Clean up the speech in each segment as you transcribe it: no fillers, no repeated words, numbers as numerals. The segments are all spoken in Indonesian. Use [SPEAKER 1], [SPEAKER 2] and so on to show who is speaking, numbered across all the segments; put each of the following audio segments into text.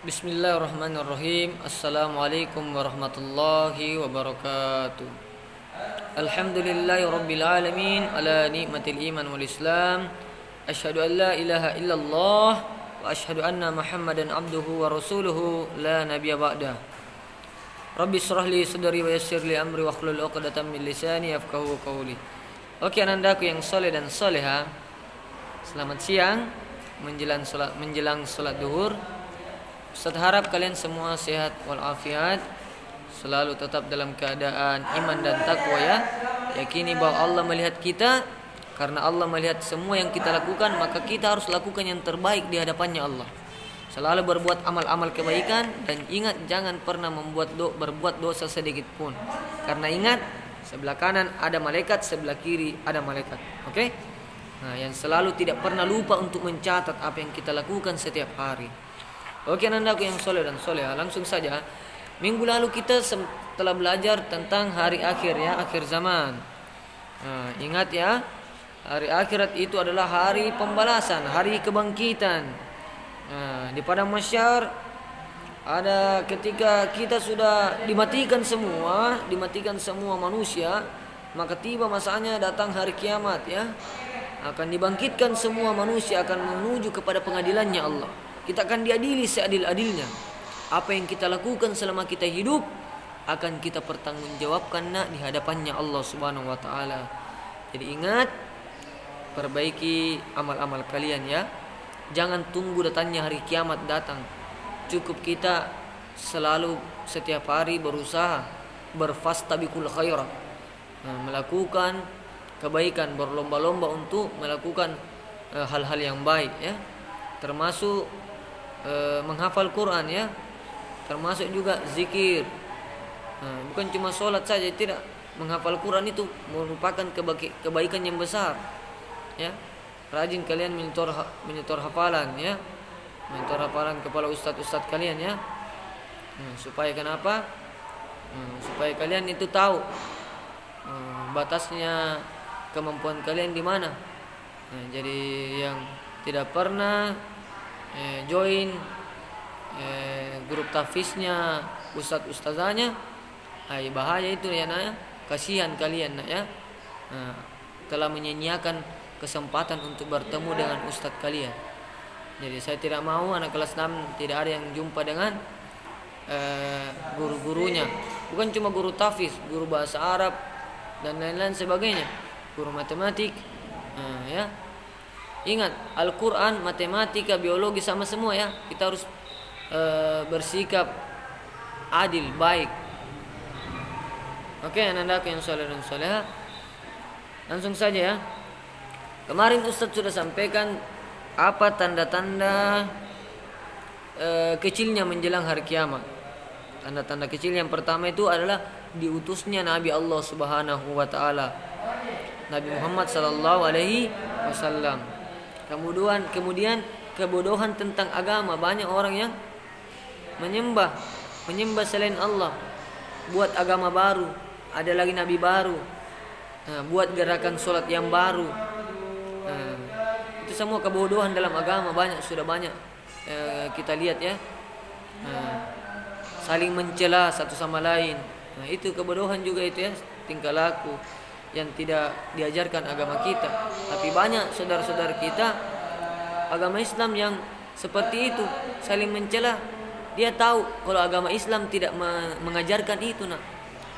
[SPEAKER 1] Bismillahirrahmanirrahim. Assalamualaikum warahmatullahi wabarakatuh. Alhamdulillahi rabbil alamin ala nikmatil iman wal islam. Asyhadu an la ilaha illallah wa asyhadu anna Muhammadan abduhu wa rasuluhu la nabiyya ba'da. Rabbi shrah li sadri wa yassir li amri wa hlul 'uqdatam min lisani yafqahu qawli. Oke, anandaku yang soleh dan soleha, selamat siang menjelang salat duhur. Ustaz harap kalian semua sehat walafiat, selalu tetap dalam keadaan iman dan takwa ya. Yakini bahwa Allah melihat kita. Karena Allah melihat semua yang kita lakukan, maka kita harus lakukan yang terbaik di hadapannya Allah. Selalu berbuat amal-amal kebaikan, dan ingat jangan pernah berbuat dosa sedikit pun. Karena ingat, sebelah kanan ada malaikat, sebelah kiri ada malaikat. Oke? Nah, yang selalu tidak pernah lupa untuk mencatat apa yang kita lakukan setiap hari. Oke, anandaku yang soleh dan soleha, langsung saja. Minggu lalu kita telah belajar tentang hari akhir ya, akhir zaman. Nah, ingat ya, hari akhirat itu adalah hari pembalasan, hari kebangkitan. Nah, di padang mahsyar ada ketika kita sudah dimatikan semua manusia, maka tiba masanya datang hari kiamat ya. Akan dibangkitkan semua manusia, akan menuju kepada pengadilannya Allah. Kita akan diadili seadil-adilnya. Apa yang kita lakukan selama kita hidup akan kita pertanggungjawabkan di hadapannya Allah Subhanahu wa taala. Jadi ingat, perbaiki amal-amal kalian ya. Jangan tunggu datangnya hari kiamat datang. Cukup kita selalu setiap hari berusaha berfastabiqul khairat. Melakukan kebaikan, berlomba-lomba untuk melakukan hal-hal yang baik ya. Termasuk menghafal Quran ya, termasuk juga zikir. Bukan cuma sholat saja, tidak. Menghafal Quran itu merupakan kebaikan yang besar ya. Rajin kalian menyetor hafalan ya, menyetor hafalan kepada ustadz kalian ya. Supaya kenapa? Supaya kalian itu tahu batasnya kemampuan kalian di mana. Jadi yang tidak pernah join grup tafiznya ustazahnya, bahaya itu ya nak. Kasihan kalian nak ya, telah menyia-nyiakan kesempatan untuk bertemu dengan ustaz kalian. Jadi saya tidak mau anak kelas 6 tidak ada yang jumpa dengan guru-gurunya. Bukan cuma guru tafiz, guru bahasa Arab dan lain-lain sebagainya, guru matematik ya. Ingat, Al-Quran, matematika, biologi sama semua ya. Kita harus bersikap adil, baik. Oke, anandaku yang soleh dan soleha, langsung saja ya. Kemarin Ustaz sudah sampaikan apa tanda-tanda kecilnya menjelang hari kiamat. Tanda-tanda kecil yang pertama itu adalah diutusnya Nabi Allah Subhanahu wa taala, Nabi Muhammad sallallahu alaihi wasallam. Kemudian kebodohan tentang agama. Banyak orang yang menyembah selain Allah, buat agama baru, ada lagi nabi baru, buat gerakan sholat yang baru. Itu semua kebodohan dalam agama. Sudah banyak kita lihat ya. Saling mencela satu sama lain. Itu kebodohan juga itu ya, tingkah laku yang tidak diajarkan agama kita. Tapi banyak saudara-saudara kita agama Islam yang seperti itu, saling mencela. Dia tahu kalau agama Islam tidak mengajarkan itu nak.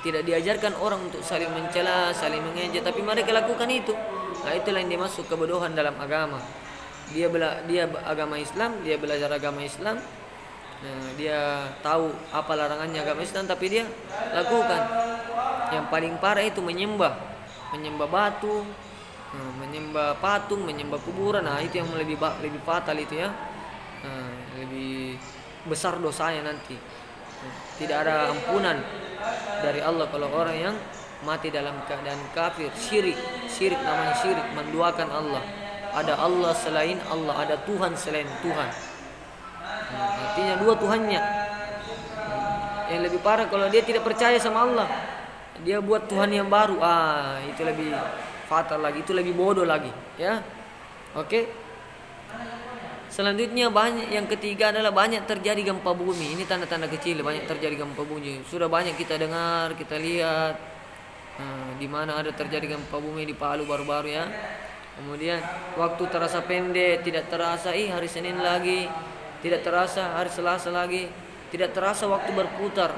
[SPEAKER 1] Tidak diajarkan orang untuk saling mencela, saling mengejek, tapi mereka lakukan itu. Itulah yang dimaksud kebodohan dalam agama. Dia agama Islam, dia belajar agama Islam, dia tahu apa larangannya agama Islam, tapi dia lakukan. Yang paling parah itu menyembah batu, menyembah patung, menyembah kuburan. Itu yang lebih fatal itu ya. Lebih besar dosanya nanti. Tidak ada ampunan dari Allah kalau orang yang mati dalam keadaan kafir, syirik namanya syirik, menduakan Allah. Ada Allah selain Allah, ada Tuhan selain Tuhan. Artinya dua Tuhannya. Yang lebih parah kalau dia tidak percaya sama Allah, dia buat Tuhan yang baru. Itu lebih fatal lagi, itu lebih bodoh lagi ya. Oke. Selanjutnya banyak, yang ketiga adalah banyak terjadi gempa bumi. Ini tanda-tanda kecil banyak terjadi gempa bumi. Sudah banyak kita dengar, kita lihat di mana ada terjadi gempa bumi di Palu baru-baru ya. Kemudian waktu terasa pendek, tidak terasa hari Senin lagi, tidak terasa hari Selasa lagi, tidak terasa waktu berputar.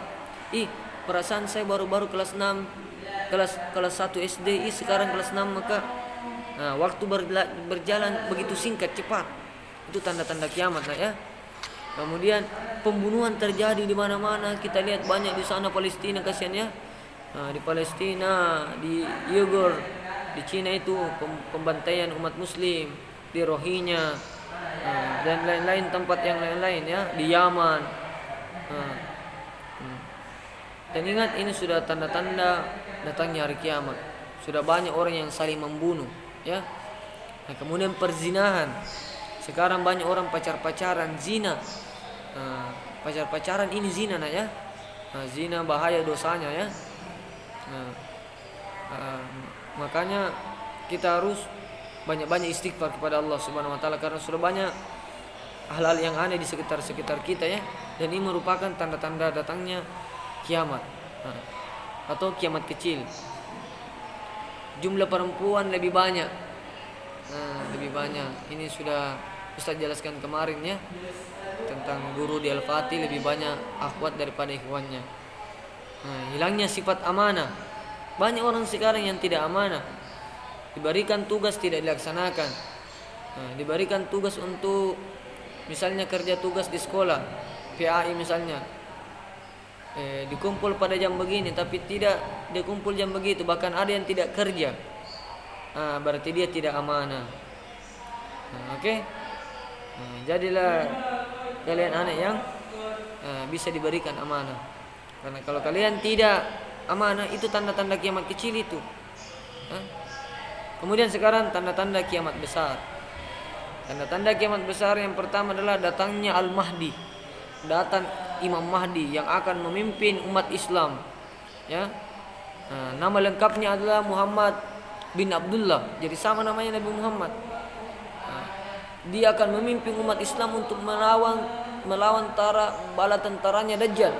[SPEAKER 1] Perasaan saya baru-baru kelas 6, kelas 1 SD, sekarang kelas 6, maka waktu berjalan begitu singkat, cepat. Itu tanda-tanda kiamat ya. Kemudian pembunuhan terjadi di mana-mana. Kita lihat banyak di sana Palestina, kasihan ya. Di Palestina, di Uyghur, di Cina itu pembantaian umat muslim, di Rohingya, dan lain-lain tempat yang lain-lain ya, di Yaman. Dan ingat, ini sudah tanda-tanda datangnya hari kiamat. Sudah banyak orang yang saling membunuh ya. Kemudian perzinahan. Sekarang banyak orang pacar-pacaran, zina. Pacar-pacaran ini zina ya. Zina bahaya dosanya ya. Makanya kita harus banyak-banyak istighfar kepada Allah Subhanahu wa taala, karena sudah banyak hal-hal yang aneh di sekitar kita ya. Dan ini merupakan tanda-tanda datangnya kiamat atau kiamat kecil. Jumlah perempuan lebih banyak. Lebih banyak. Ini sudah Ustaz jelaskan kemarin ya, tentang guru di Al-Fatih lebih banyak akhwat daripada ikhwannya. Hilangnya sifat amanah. Banyak orang sekarang yang tidak amanah. Diberikan tugas tidak dilaksanakan. Diberikan tugas untuk misalnya kerja tugas di sekolah, PAI misalnya, dikumpul pada jam begini, tapi tidak dikumpul jam begitu. Bahkan ada yang tidak kerja. Berarti dia tidak amanah. Oke. Jadilah kalian anak yang bisa diberikan amanah. Karena kalau kalian tidak amanah, itu tanda-tanda kiamat kecil itu. Kemudian sekarang tanda-tanda kiamat besar. Tanda-tanda kiamat besar yang pertama adalah datangnya Al-Mahdi. Datang Imam Mahdi yang akan memimpin umat Islam. Ya. Nama lengkapnya adalah Muhammad bin Abdullah. Jadi sama namanya Nabi Muhammad. Dia akan memimpin umat Islam untuk melawan bala tentaranya Dajjal.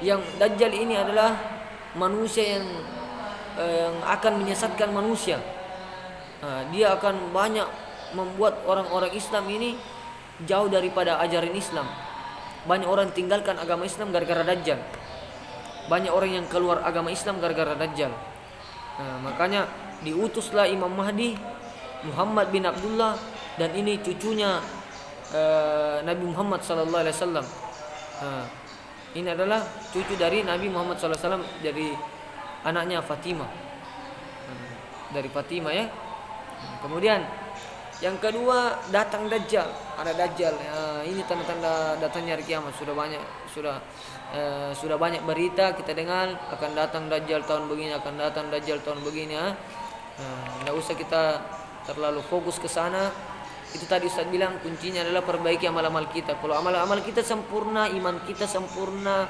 [SPEAKER 1] Yang Dajjal ini adalah manusia yang akan menyesatkan manusia. Dia akan banyak membuat orang-orang Islam ini jauh daripada ajaran Islam. Banyak orang tinggalkan agama Islam gara-gara Dajjal. Banyak orang yang keluar agama Islam gara-gara Dajjal. Makanya diutuslah Imam Mahdi, Muhammad bin Abdullah, dan ini cucunya Nabi Muhammad sallallahu alaihi wasallam. Ini adalah cucu dari Nabi Muhammad sallallahu alaihi wasallam, dari anaknya Fatimah. Dari Fatimah ya. Kemudian yang kedua, datang Dajjal. Ada Dajjal. Ini tanda-tanda datangnya hari kiamat. Sudah banyak berita kita dengar akan datang Dajjal tahun begini, akan datang Dajjal tahun begini ya. Enggak usah kita terlalu fokus ke sana. Itu tadi Ustaz bilang kuncinya adalah perbaiki amal-amal kita. Kalau amal-amal kita sempurna, iman kita sempurna,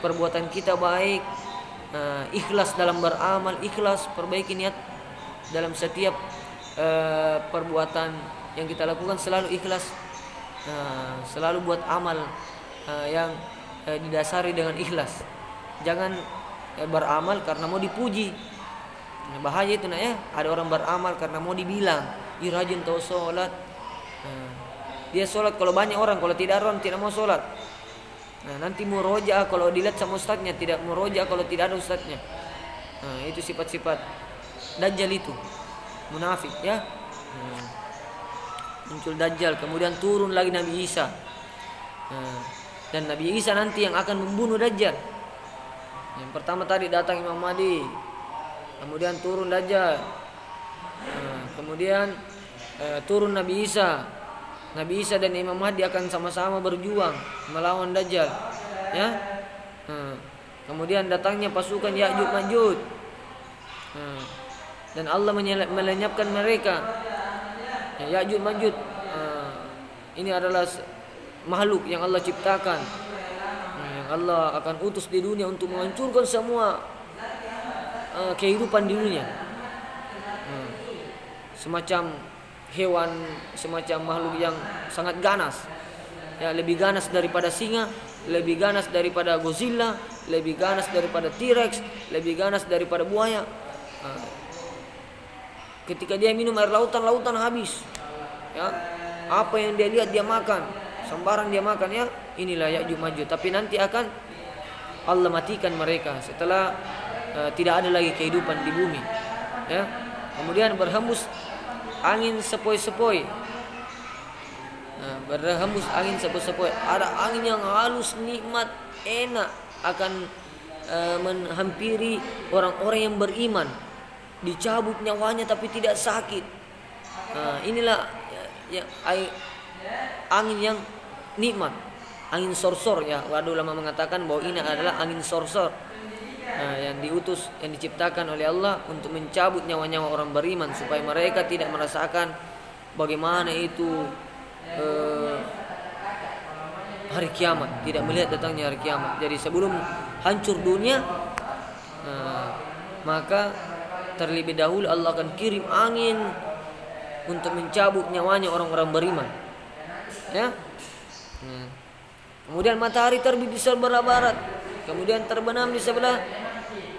[SPEAKER 1] perbuatan kita baik, ikhlas dalam beramal, ikhlas, perbaiki niat dalam setiap perbuatan yang kita lakukan, selalu ikhlas, selalu buat amal yang didasari dengan ikhlas. Jangan beramal karena mau dipuji. Bahaya itu ya. Ada orang beramal karena mau dibilang, "Ih, rajin tau sholat." Dia sholat kalau banyak orang, kalau tidak orang tidak mau sholat. Nanti murojaah kalau dilihat sama ustadznya, tidak murojaah kalau tidak ada ustadznya. Itu sifat-sifat Dajjal itu, munafik ya. Muncul Dajjal, kemudian turun lagi Nabi Isa. Dan Nabi Isa nanti yang akan membunuh Dajjal. Yang pertama tadi datang Imam Mahdi, kemudian turun Dajjal, kemudian turun Nabi Isa. Nabi Isa dan Imam Mahdi akan sama-sama berjuang melawan Dajjal ya. Kemudian datangnya pasukan Ya'juj Ma'juj, dan Allah melenyapkan mereka. Ya'juj Ma'juj ini adalah makhluk yang Allah ciptakan, yang Allah akan utus di dunia untuk menghancurkan semua kehidupan di dunia. Semacam hewan semacam makhluk yang sangat ganas. Ya, lebih ganas daripada singa, lebih ganas daripada Godzilla, lebih ganas daripada T-Rex, lebih ganas daripada buaya. Nah, ketika dia minum air lautan, lautan habis. Ya, apa yang dia lihat dia makan, sembarang dia makan ya. Inilah Ya'juj Ma'juj. Tapi nanti akan Allah matikan mereka setelah tidak ada lagi kehidupan di bumi. Ya, kemudian berhembus angin sepoi-sepoi. Nah, berhembus angin sepoi-sepoi. Ada angin yang halus, nikmat, enak akan menghampiri orang-orang yang beriman. Dicabut nyawanya tapi tidak sakit. Nah, inilah angin yang nikmat, angin sorsor ya. Waduh, ulama mengatakan bahwa ini adalah angin sorsor. Nah, yang diutus, yang diciptakan oleh Allah untuk mencabut nyawa-nyawa orang beriman supaya mereka tidak merasakan bagaimana itu hari kiamat, tidak melihat datangnya hari kiamat. Jadi sebelum hancur dunia, maka terlebih dahulu Allah akan kirim angin untuk mencabut nyawanya orang-orang beriman. Ya. Kemudian matahari terbit di sebelah barat, kemudian terbenam di sebelah,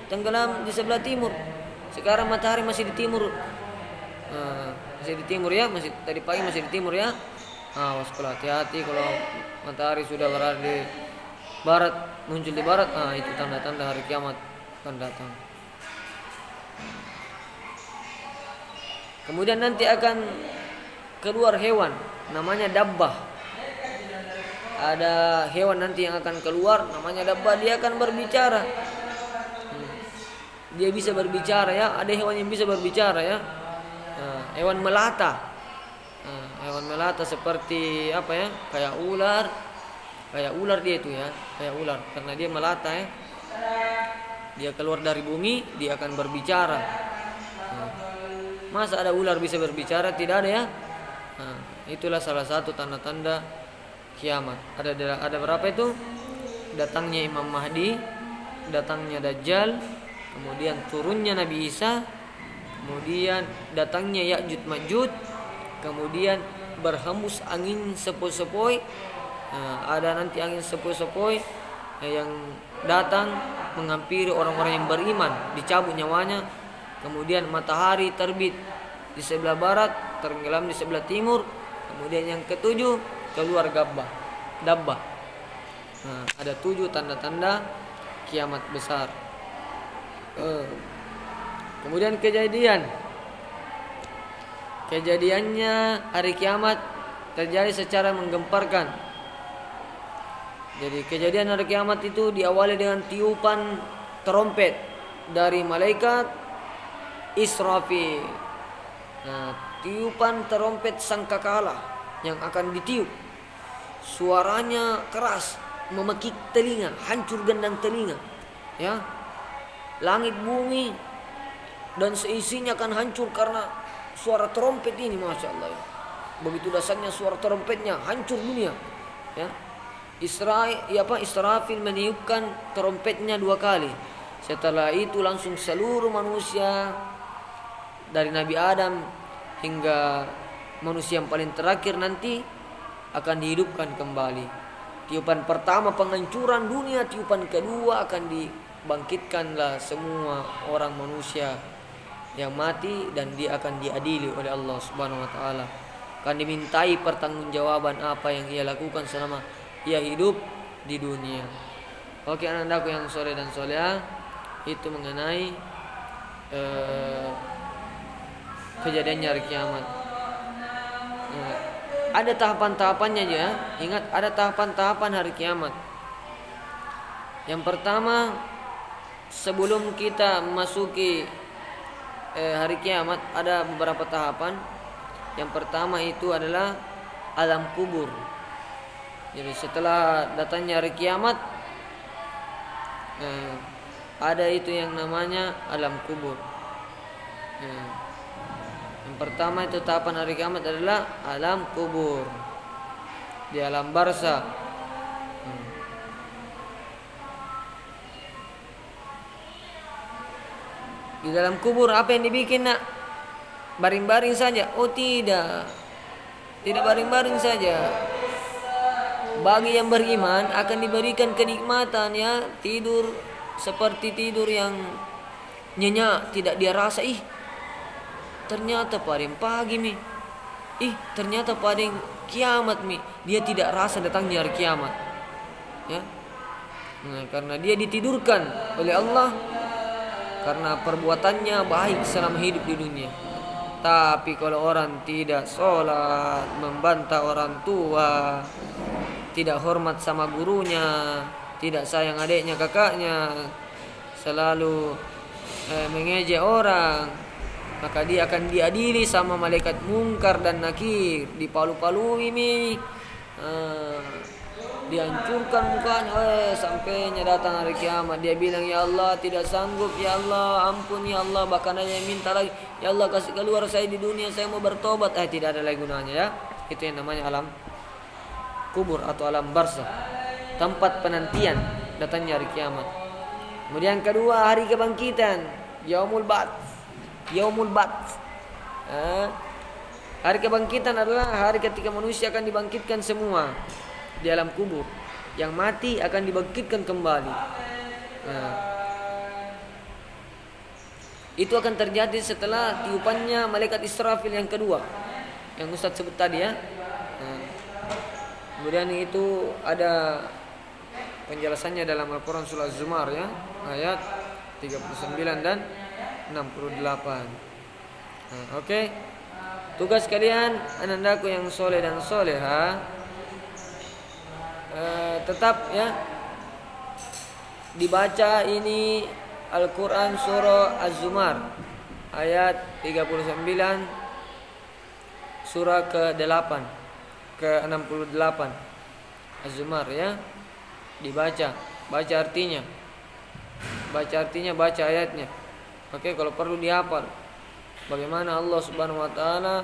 [SPEAKER 1] tenggelam di sebelah timur. Sekarang matahari masih di timur, masih di timur ya, masih tadi pagi masih di timur ya. Waspada, hati-hati kalau matahari sudah berada di barat, muncul di barat, itu tanda-tanda hari kiamat akan datang. Kemudian nanti akan keluar hewan, namanya dabbah. Ada hewan nanti yang akan keluar, namanya dabbah. Dia akan berbicara. Dia bisa berbicara ya. Ada hewan yang bisa berbicara ya. Hewan melata. Hewan melata seperti apa ya? Kayak ular. Kayak ular dia itu ya. Kayak ular karena dia melata ya. Dia keluar dari bumi, dia akan berbicara. Masa ada ular bisa berbicara? Tidak ada ya. Itulah salah satu tanda-tanda kiamat. Ada berapa itu? Datangnya Imam Mahdi, datangnya Dajjal, kemudian turunnya Nabi Isa, kemudian datangnya Ya'juj Ma'juj, kemudian berhembus angin sepoi-sepoi. Ada nanti angin sepoi-sepoi yang datang menghampiri orang-orang yang beriman, dicabut nyawanya. Kemudian matahari terbit di sebelah barat, tenggelam di sebelah timur. Kemudian yang ketujuh, keluar dabbah. Ada 7 tanda-tanda kiamat besar. Kemudian kejadiannya hari kiamat terjadi secara menggemparkan. Jadi kejadian hari kiamat itu diawali dengan tiupan trompet dari malaikat Israfil. Tiupan trompet sangkakala yang akan ditiup. Suaranya keras, memekik telinga, hancur gendang telinga. Ya. Langit bumi dan seisinya akan hancur karena suara trompet ini, Masya Allah ya. Begitu dasarnya suara trompetnya, hancur dunia. Ya. Israfil meniupkan trompetnya 2 kali. Setelah itu langsung seluruh manusia dari Nabi Adam hingga manusia yang paling terakhir nanti akan dihidupkan kembali. Tiupan pertama penghancuran dunia, tiupan kedua akan dibangkitkanlah semua orang manusia yang mati dan dia akan diadili oleh Allah Subhanahu wa taala. Akan dimintai pertanggungjawaban apa yang ia lakukan selama ia hidup di dunia. Oke, anak-anakku yang soleh dan soleha, itu mengenai kejadiannya hari kiamat. Ada tahapan-tahapannya ya. Ingat, ada tahapan-tahapan hari kiamat. Yang pertama, sebelum kita memasuki hari kiamat, ada beberapa tahapan. Yang pertama itu adalah alam kubur. Jadi setelah datangnya hari kiamat, ada itu yang namanya alam kubur. Yang pertama itu tahapan hari kiamat adalah alam kubur. Di alam barzakh. Di dalam kubur apa yang dibikin nak? baring-baring saja. Oh tidak, tidak baring-baring saja. Bagi yang beriman akan diberikan kenikmatan, ya, tidur seperti tidur yang nyenyak, tidak dia rasa ternyata pada pagi mi, ternyata pada kiamat mi, dia tidak rasa datangnya hari kiamat, ya. Nah, karena dia ditidurkan oleh Allah karena perbuatannya baik selama hidup di dunia. Tapi kalau orang tidak sholat, membantah orang tua, tidak hormat sama gurunya, tidak sayang adiknya kakaknya, selalu mengejek orang, maka dia akan diadili sama malaikat mungkar dan nakir, dipalu-palui dihancurkan mukanya, sampainya datang hari kiamat. Dia bilang, ya Allah tidak sanggup, ya Allah ampun, ya Allah, bahkan hanya minta lagi, ya Allah kasih keluar saya di dunia, saya mau bertobat. Tidak ada lagi gunanya, ya. Itu yang namanya alam kubur atau alam barzakh, tempat penantian datangnya hari kiamat. Kemudian kedua, hari kebangkitan, yaumul ba'ts. Hari kebangkitan adalah hari ketika manusia akan dibangkitkan semua di alam kubur. Yang mati akan dibangkitkan kembali. Itu akan terjadi setelah tiupannya malaikat Israfil yang kedua, yang Ustaz sebut tadi, ya. Kemudian itu ada penjelasannya dalam Al-Quran surah Az-Zumar, ya, ayat 39 dan 68. Oke. Tugas kalian, anandaku yang soleh dan soleha, tetap, ya, dibaca ini Al-Quran surah Az-Zumar ayat 39 surah ke-8 ke-68 Az-Zumar, ya, dibaca, baca artinya, baca ayatnya. Oke, kalau perlu dihafal bagaimana Allah Subhanahu wa taala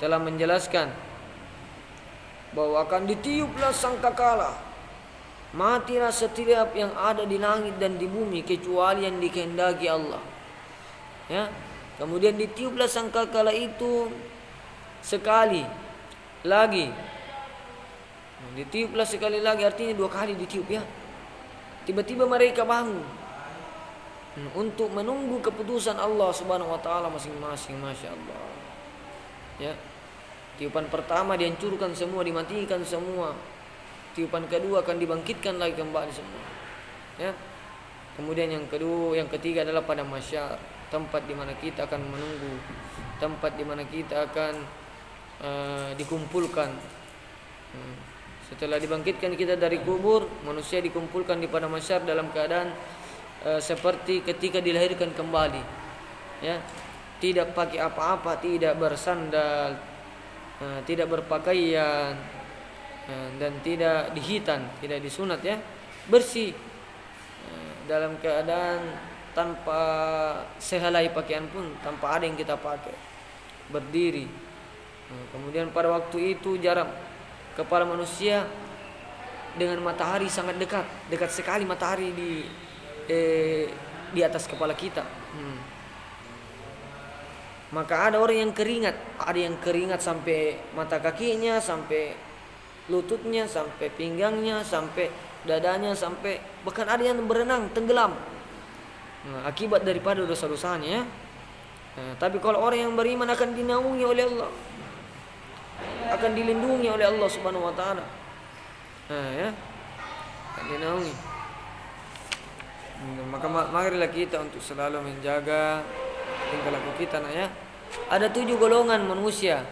[SPEAKER 1] telah menjelaskan bahwa akan ditiuplah sangkakala, matilah setiap yang ada di langit dan di bumi kecuali yang dikehendaki Allah, ya. Kemudian ditiuplah sangkakala itu sekali lagi. Ditiuplah sekali lagi artinya 2 kali ditiup, ya. Tiba-tiba mereka bangun untuk menunggu keputusan Allah Subhanahu wa taala masing-masing. Masya Allah, ya. Tiupan pertama dihancurkan semua, dimatikan semua. Tiupan kedua akan dibangkitkan lagi kembali semua, ya. Kemudian yang ketiga adalah pada mahsyar, tempat di mana kita akan menunggu, tempat di mana kita akan dikumpulkan. Setelah dibangkitkan kita dari kubur, manusia dikumpulkan di padang mahsyar dalam keadaan seperti ketika dilahirkan kembali, ya. Tidak pakai apa-apa, tidak bersandal, tidak berpakaian, dan tidak dihitan, tidak disunat, ya. Bersih, dalam keadaan tanpa sehelai pakaian pun, tanpa ada yang kita pakai, berdiri. Kemudian pada waktu itu jarak kepala manusia dengan matahari sangat dekat, dekat sekali matahari di atas kepala kita. Maka ada orang yang keringat, ada yang keringat sampai mata kakinya, sampai lututnya, sampai pinggangnya, sampai dadanya, sampai bahkan ada yang berenang tenggelam, akibat daripada dosa-dosanya, ya. Tapi kalau orang yang beriman akan dinaungi oleh Allah, akan dilindungi oleh Allah Subhanahu wa taala, ya, akan dinaungi. Maka marilah kita untuk selalu menjaga tingkah laku kita, ya. Ada 7 golongan manusia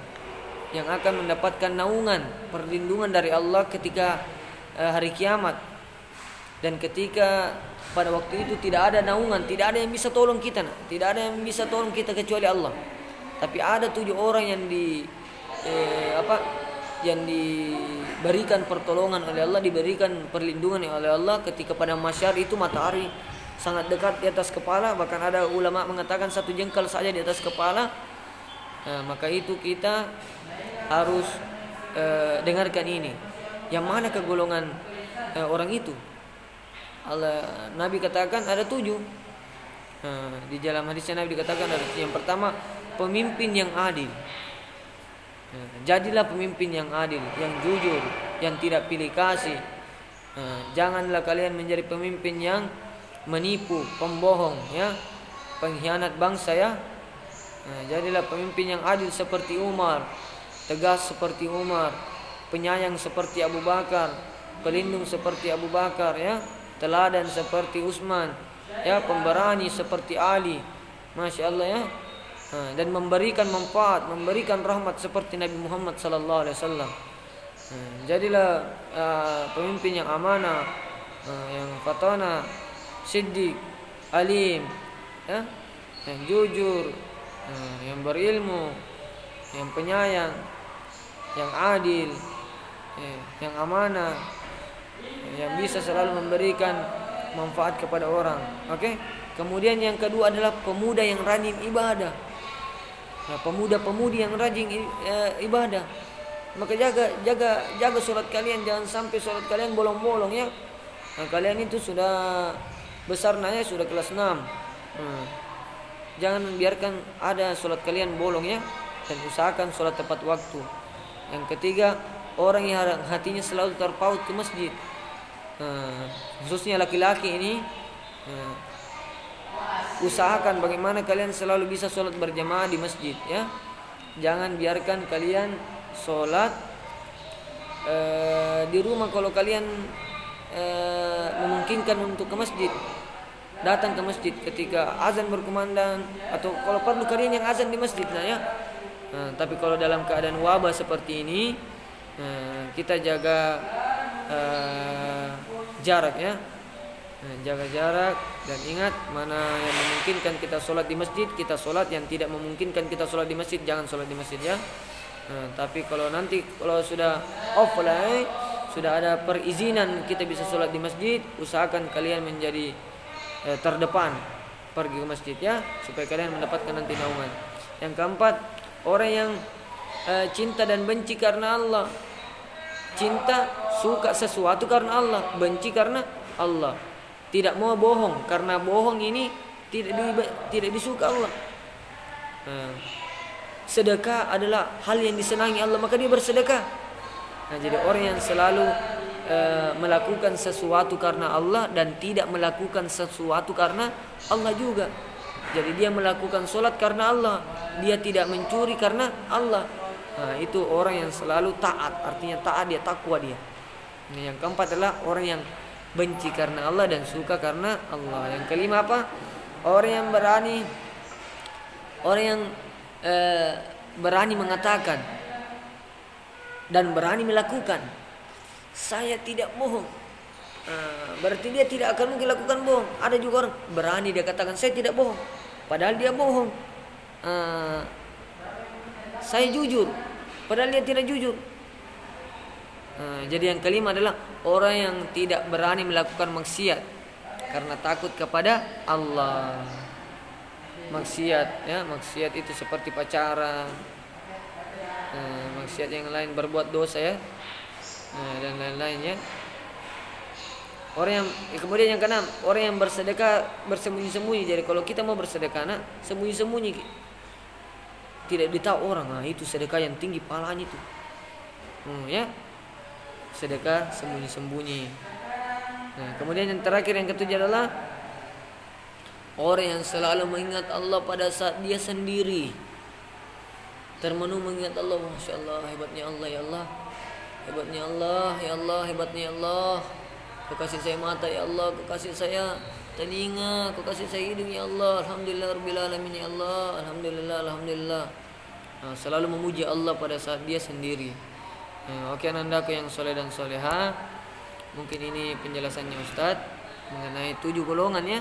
[SPEAKER 1] yang akan mendapatkan naungan, perlindungan dari Allah ketika hari kiamat. Dan ketika pada waktu itu tidak ada naungan, tidak ada yang bisa tolong kita, tidak ada yang bisa tolong kita kecuali Allah. Tapi ada 7 orang yang yang diberikan pertolongan oleh Allah, diberikan perlindungan oleh Allah ketika pada mahsyar itu matahari sangat dekat di atas kepala, bahkan ada ulama mengatakan 1 jengkal saja di atas kepala. Maka itu kita harus dengarkan ini. Yang mana kegolongan orang itu? Nabi katakan ada 7. Di dalam hadisnya Nabi dikatakan ada yang pertama pemimpin yang adil. Jadilah pemimpin yang adil, yang jujur, yang tidak pilih kasih. Janganlah kalian menjadi pemimpin yang menipu, pembohong, ya, pengkhianat bangsa, ya. Jadilah pemimpin yang adil seperti Umar, tegas seperti Umar, penyayang seperti Abu Bakar, pelindung seperti Abu Bakar, ya, teladan seperti Utsman, ya, pemberani seperti Ali. Masya Allah, ya. Dan memberikan manfaat, memberikan rahmat seperti Nabi Muhammad sallallahu alaihi wasallam. Jadilah pemimpin yang amanah, yang fatana, siddiq, alim, ya, yang jujur, yang berilmu, yang penyayang, yang adil, yang amanah, yang bisa selalu memberikan manfaat kepada orang. Oke? Kemudian yang kedua adalah pemuda yang rajin ibadah. Pemuda-pemudi yang rajin ibadah. Maka jaga sholat kalian, jangan sampai sholat kalian bolong-bolong, ya. Kalian itu sudah besar nanya, sudah kelas 6. Jangan biarkan ada sholat kalian bolong, ya. Dan usahakan sholat tepat waktu. Yang ketiga, orang yang hatinya selalu terpaut ke masjid. Khususnya laki-laki ini, usahakan bagaimana kalian selalu bisa sholat berjamaah di masjid, ya. Jangan biarkan kalian sholat di rumah. Kalau kalian memungkinkan untuk ke masjid, datang ke masjid ketika azan berkumandang, atau kalau perlu kalian yang azan di masjid, ya. Tapi kalau dalam keadaan wabah seperti ini, kita jaga jarak, ya. Jaga jarak dan ingat, mana yang memungkinkan kita sholat di masjid, kita sholat. Yang tidak memungkinkan kita sholat di masjid, jangan sholat di masjid, ya. Tapi kalau nanti sudah offline, sudah ada perizinan kita bisa sholat di masjid, usahakan kalian menjadi terdepan pergi ke masjid, ya, supaya kalian mendapatkan nanti naungan. Yang keempat, orang yang cinta dan benci karena Allah. Cinta, suka sesuatu karena Allah, benci karena Allah. Tidak mau bohong, karena bohong ini tidak disuka Allah. Sedekah adalah hal yang disenangi Allah, maka dia bersedekah. Jadi orang yang selalu melakukan sesuatu karena Allah dan tidak melakukan sesuatu karena Allah juga. Jadi dia melakukan sholat karena Allah, dia tidak mencuri karena Allah. Itu orang yang selalu taat, artinya taat, dia takwa dia. Yang keempat adalah orang yang benci karena Allah dan suka karena Allah. Yang kelima apa? Orang yang berani mengatakan dan berani melakukan, saya tidak bohong. Berarti dia tidak akan mungkin lakukan bohong. Ada juga orang berani dia katakan saya tidak bohong, padahal dia bohong. Saya jujur, padahal dia tidak jujur. Jadi yang kelima adalah orang yang tidak berani melakukan maksiat karena takut kepada Allah. Maksiat, ya, maksiat itu seperti pacaran, maksiat yang lain, berbuat dosa, ya, dan lain-lainnya. Kemudian yang keenam, orang yang bersedekah bersembunyi-sembunyi. Jadi kalau kita mau bersedekah, sembunyi-sembunyi, tidak ditahu orang. Itu sedekah yang tinggi pahalanya itu, ya. Sedekah sembunyi-sembunyi. Kemudian yang terakhir, yang ketujuh adalah orang yang selalu mengingat Allah pada saat dia sendiri. Termenung mengingat Allah, Masya Allah, hebatnya Allah, ya Allah, hebatnya Allah, ya Allah, hebatnya Allah. Kau kasih saya mata, ya Allah, Kau kasih saya telinga, Kau kasih saya hidung, ya Allah. Alhamdulillah Rabbil Alamin, ya Allah, alhamdulillah, alhamdulillah. Selalu memuji Allah pada saat dia sendiri. Oke, anandaku yang soleh dan soleha, mungkin ini penjelasannya Ustadz mengenai 7 golongan, ya.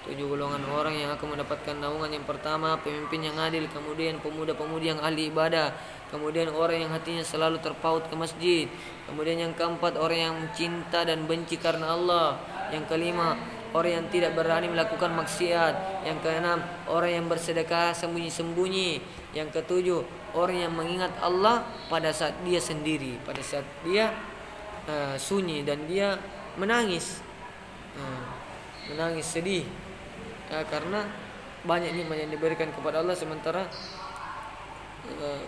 [SPEAKER 1] 7 golongan orang yang akan mendapatkan naungan. Yang pertama, pemimpin yang adil. Kemudian pemuda-pemudi yang ahli ibadah. Kemudian orang yang hatinya selalu terpaut ke masjid. Kemudian yang keempat, orang yang cinta dan benci karena Allah. Yang kelima, orang yang tidak berani melakukan maksiat. Yang keenam, orang yang bersedekah sembunyi-sembunyi. Yang ketujuh, orang yang mengingat Allah pada saat dia sendiri, pada saat dia sunyi dan dia menangis, sedih, karena banyak nikmat yang diberikan kepada Allah, sementara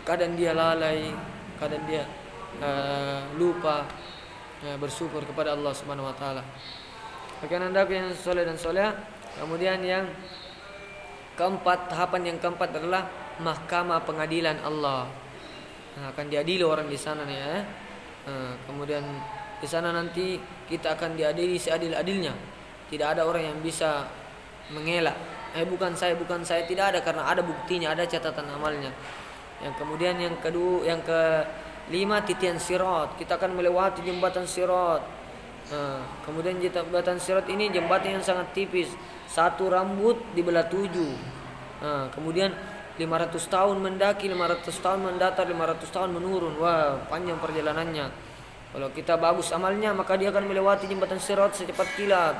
[SPEAKER 1] kadang dia lalai, kadang dia lupa bersyukur kepada Allah Subhanahu wa taala. Bagi anda yang soleh dan soleha. Kemudian yang keempat, tahapan yang keempat adalah mahkamah pengadilan Allah. Akan diadili orang di sana nih ya. Kemudian di sana nanti kita akan diadili seadil-adilnya. Tidak ada orang yang bisa mengelak. Bukan saya, tidak ada, karena ada buktinya, ada catatan amalnya. Yang kemudian yang kelima, titian sirat. Kita akan melewati jembatan sirat. Kemudian jembatan sirat ini jembatan yang sangat tipis, satu rambut dibelah 7. Kemudian 500 tahun mendaki, 500 tahun mendatar, 500 tahun menurun. Wah, panjang perjalanannya. Kalau kita bagus amalnya, maka dia akan melewati jembatan sirat secepat kilat.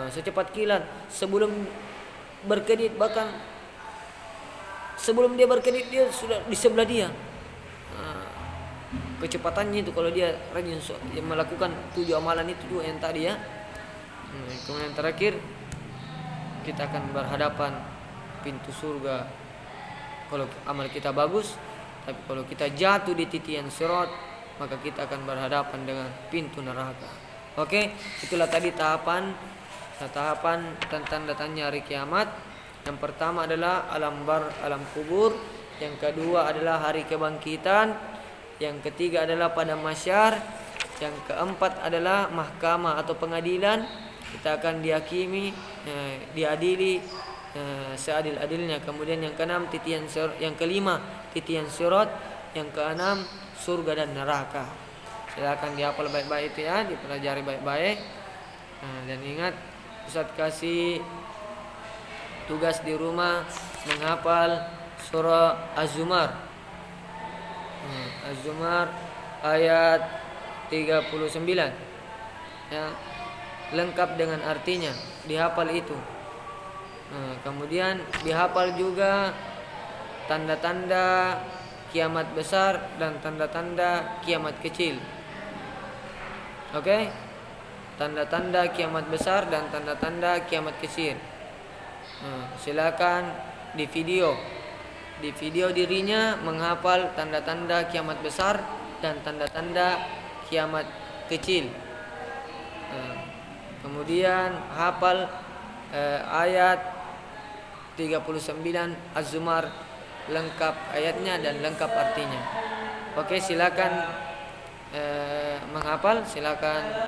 [SPEAKER 1] Secepat kilat, sebelum berkedip, bahkan sebelum dia berkedip dia sudah di sebelah dia. Kecepatannya itu kalau dia rajin melakukan 7 amalan itu juga yang tadi ya. Kemudian terakhir, kita akan berhadapan pintu surga kalau amal kita bagus. Tapi kalau kita jatuh di titian sirat, maka kita akan berhadapan dengan pintu neraka. Oke, itulah tadi tahapan tanda-tandanya hari kiamat. Yang pertama adalah alam kubur, yang kedua adalah hari kebangkitan, yang ketiga adalah pada mahsyar, yang keempat adalah mahkamah atau pengadilan. Kita akan diadili seadil-adilnya. Kemudian yang keenam, yang kelima titian sirat, yang keenam surga dan neraka. Silakan dihafal baik-baik itu ya, dipelajari baik-baik. Dan ingat, Ustaz kasih tugas di rumah menghafal surah Az-Zumar. Az-Zumar ayat 39 ya, lengkap dengan artinya, dihafal itu. Kemudian dihafal juga tanda-tanda kiamat besar dan tanda-tanda kiamat kecil. Oke? Tanda-tanda kiamat besar dan tanda-tanda kiamat kecil. Silakan di video dirinya menghafal tanda-tanda kiamat besar dan tanda-tanda kiamat kecil. Kemudian hafal ayat 39 Az-Zumar, lengkap ayatnya dan lengkap artinya. Oke, silakan menghafal, silakan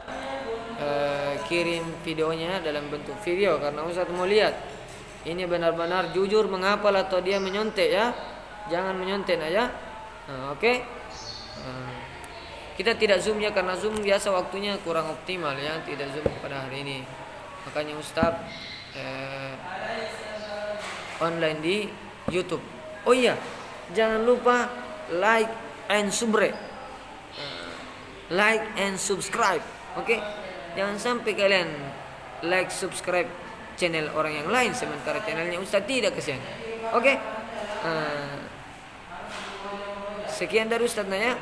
[SPEAKER 1] kirim videonya dalam bentuk video, karena Ustaz mau lihat ini benar-benar jujur menghafal atau dia menyontek ya. Jangan menyontek aja. Oke. Kita tidak zoom ya, karena zoom biasa waktunya kurang optimal ya, tidak zoom pada hari ini. Makanya Ustaz online di YouTube. Oh iya, jangan lupa like and subscribe. Oke? Jangan sampai kalian like, subscribe channel orang yang lain sementara channelnya Ustaz tidak kesian. Oke? Sekian dari Ustaz Naya.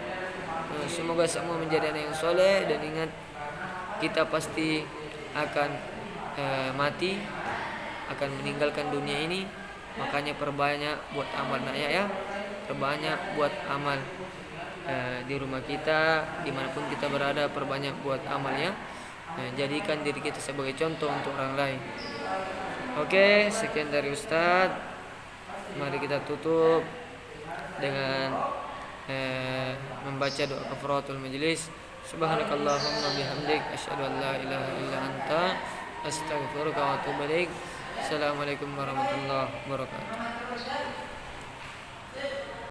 [SPEAKER 1] Semoga semua menjadi anak yang soleh, dan ingat, kita pasti akan mati, akan meninggalkan dunia ini. Makanya perbanyak buat amal Naya ya. Perbanyak buat amal di rumah kita, dimanapun kita berada, perbanyak buat amal ya. Jadikan diri kita sebagai contoh untuk orang lain. Oke, sekian dari Ustadz. Mari kita tutup dengan membaca doa kafaratul majlis. Subhanakallahumma bihamdik, asyhadu an la ilaha illa anta, astaghfiruka wa atubu ilaik. Assalamualaikum warahmatullahi wabarakatuh.